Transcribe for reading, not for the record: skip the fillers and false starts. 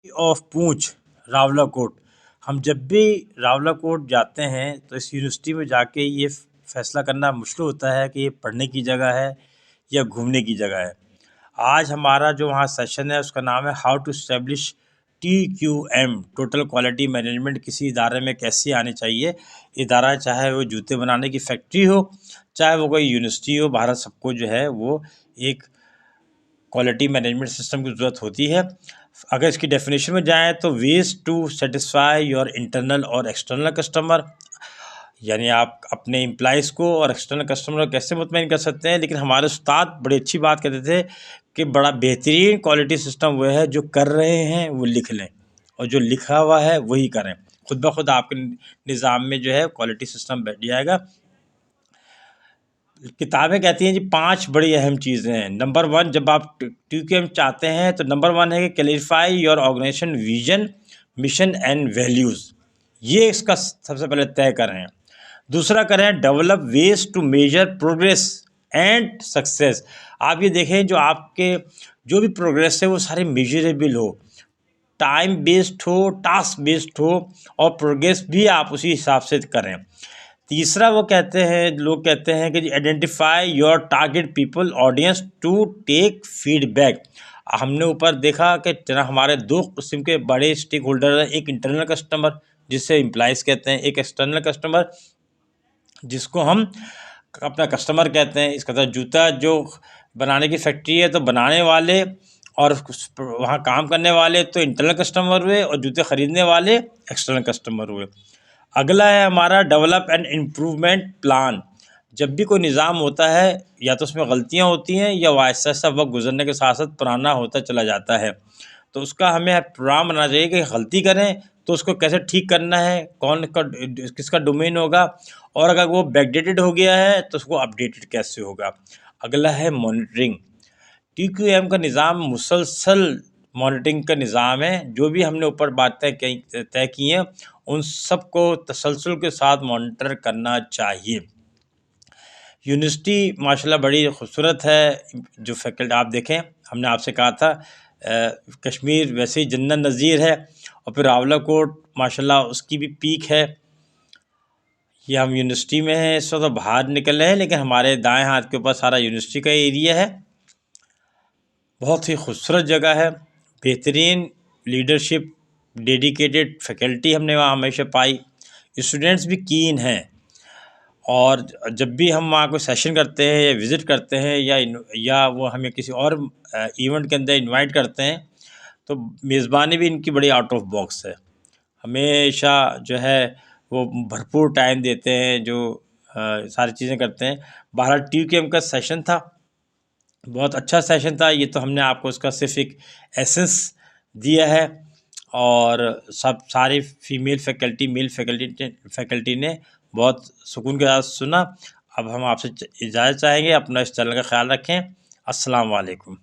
Of पूंछ रावलाकोट। हम जब भी रावलाकोट जाते हैं तो इस यूनिवर्सिटी में जाके ये फैसला करना मुश्किल होता है कि ये पढ़ने की जगह है या घूमने की जगह है। आज हमारा जो वहाँ सेशन है उसका नाम है how to establish TQM total quality management किसी इदारे में कैसे आनी चाहिए। इदारा चाहे वो जूते बनाने की फैक्ट्री हो, चाहे वो कोई यूनिवर्सिटी हो, भारत सबको जो है वो एक क्वालिटी मैनेजमेंट सिस्टम की ज़रूरत होती है। अगर इसकी डेफिनेशन में जाएँ तो ways to satisfy your internal और एक्सटर्नल कस्टमर, यानी आप अपने एम्प्लॉइज़ को और एक्सटर्नल कस्टमर को कैसे मुतमईन कर सकते हैं। लेकिन हमारे उस्ताद बड़ी अच्छी बात कहते थे कि बड़ा बेहतरीन क्वालिटी सिस्टम वो है जो कर रहे हैं वो लिख लें और जो लिखा हुआ है वही करें। खुद ब खुद आपके निज़ाम में जो है क्वालिटी सिस्टम बैठ जाएगा। किताबें कहती हैं जी 5 बड़ी अहम चीज़ें हैं। नंबर 1, जब आप TQM चाहते हैं तो नंबर 1 है कि clarify your organisation vision, mission and values. ये इसका सबसे पहले तय करें। दूसरा करें develop ways to measure progress and success. आप ये देखें जो आपके जो भी प्रोग्रेस है वो सारे मेजरेबल हो, टाइम बेस्ड हो, टास्क बेस्ड हो और प्रोग्रेस भी आप उसी हिसाब से करें। तीसरा वो कहते हैं, लोग कहते हैं कि identify your target people audience to take feedback. हमने ऊपर देखा कि हमारे 2 किस्म के बड़े स्टेक होल्डर हैं। एक इंटरनल कस्टमर जिसे एम्प्लॉइज़ कहते हैं, एक एक्सटर्नल कस्टमर जिसको हम अपना कस्टमर कहते हैं। इसका मतलब जूता जो बनाने की फैक्ट्री है तो बनाने वाले और वहाँ काम करने वाले तो इंटरनल कस्टमर हुए और जूते ख़रीदने वाले एक्सटर्नल कस्टमर हुए। अगला है हमारा डेवलप एंड इम्प्रूवमेंट प्लान। जब भी कोई निज़ाम होता है या तो उसमें गलतियाँ होती हैं या वो ऐसा ऐसा वक्त गुजरने के साथ साथ पुराना होता चला जाता है, तो उसका हमें प्रोग्राम बनाना चाहिए कि गलती करें तो उसको कैसे ठीक करना है, कौन का किसका डोमेन होगा और अगर वो बैकडेटेड हो गया है तो उसको अपडेटेड कैसे होगा। अगला है मॉनिटरिंग। TQM का निज़ाम मुसलसल मॉनिटरिंग का निज़ाम है। जो भी हमने ऊपर बातें तय की हैं उन सब को तसलसल के साथ मॉनिटर करना चाहिए। यूनिवर्सिटी माशाल्लाह बड़ी खूबसूरत है। जो फैकल्टी आप देखें, हमने आपसे कहा था कश्मीर वैसे ही जन्नत नज़ीर है और फिर रावलाकोट माशाल्लाह उसकी भी पीक है। ये हम यूनिवर्सिटी में हैं, इस वक्त तो बाहर निकल रहे हैं लेकिन हमारे दाएं हाथ के ऊपर सारा यूनिवर्सिटी का एरिया है। बहुत ही खूबसूरत जगह है, बेहतरीन लीडरशिप, डेडिकेटेड फैकल्टी हमने वहाँ हमेशा पाई। स्टूडेंट्स भी कीन हैं और जब भी हम वहाँ कोई सेशन करते हैं या विज़िट करते हैं या वो हमें किसी और इवेंट के अंदर इनवाइट करते हैं तो मेज़बानी भी इनकी बड़ी आउट ऑफ बॉक्स है। हमेशा जो है वो भरपूर टाइम देते हैं, जो सारी चीज़ें करते हैं। बहरहाल TQM का सेशन था, बहुत अच्छा सेशन था। ये तो हमने आपको उसका सिर्फ एक एसेंस दिया है और सारी फीमेल फैकल्टी, मेल फैकल्टी ने बहुत सुकून के साथ सुना। अब हम आपसे इजाज़त चाहेंगे। अपना इस चैनल का ख्याल रखें। अस्सलाम वालेकुम।